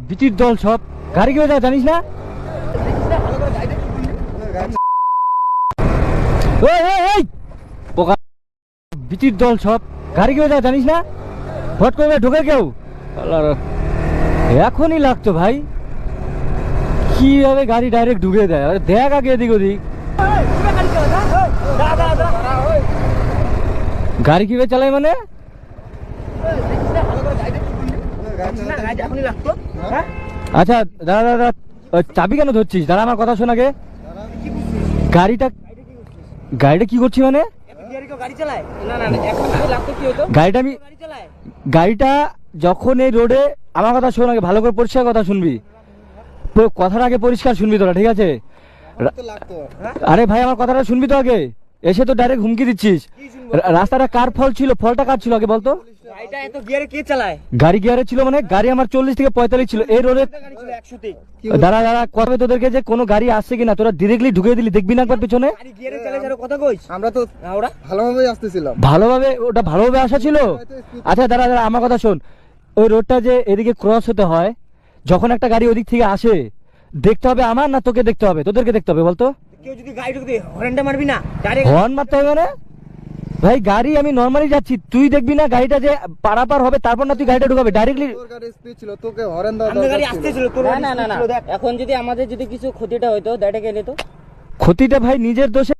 বিচির দল সব গাড়ি কেউ যা জানিস না? এই পোকা বিচির দল সব গাড়ি কেউ যা জানিস না? ফট করে ঢোকে কেউ এখনই লাগতো ভাই, কিভাবে গাড়ি ডাইরেক্ট ঢুকে দেয়। আরে দেখ আগে এদিক ওদিক গাড়ি কিভাবে চালায় মানে? আচ্ছা দাদা দাদা চাবি কেন ধরছিস? দাদা আমার কথা শোন আগে। গাড়িটা কি করছি মানে? গাড়িটা যখন এই রোডে, আমার কথা শোন আগে, ভালো করে পরিষ্কার কথা শুনবি, কথাটা আগে পরিষ্কার শুনবি তোরা, ঠিক আছে? আরে ভাই আমার কথাটা শুনবি তো আগে, এসে তো ডাইরেক্ট হুমকি দিচ্ছিস। রাস্তাটা কার ফল ছিল? ফলটা কার ছিল আগে বলতো? গাড়ি গিয়ারে ছিল মানে? গাড়ি আমার 40 থেকে 45 ছিল এই রোডে। দাঁড়া দাঁড়া, কথা তোদেরকে যে কোনো গাড়ি আসছে কিনা তোরা ডিরেক্টলি ঢুকে দিলি, দেখবি না একবার পিছনে? আমরা তো ভালোভাবে আসতেছিলাম। ভালোভাবে? ওটা ভালোভাবে আসা ছিল? আচ্ছা দাঁড়া দাঁড়া, আমার কথা শোন। ওই রোডটা যে এদিকে ক্রস হতে হয়, যখন একটা গাড়ি ওদিক থেকে আসে, দেখতে হবে আমার না তোকে দেখতে হবে? তোদেরকে দেখতে হবে বলতো। হর্ন মারতে হবে মানে? ভাই গাড়ি আমি নরমালি যাচ্ছি, তুই দেখবি না গাড়িটা যে পারাপার হবে, তারপর না তুই গাড়িটা ঢুকাবে ডাইরেক্টলি? তোর গাড়ি স্পিড ছিল, তোকে হর্ন দেওয়া দরকার ছিল। না এখন যদি আমাদের যদি কিছু ক্ষতিটা হইতো, দ্যাটে গেলে তো ক্ষতিটা ভাই নিজের দোষে।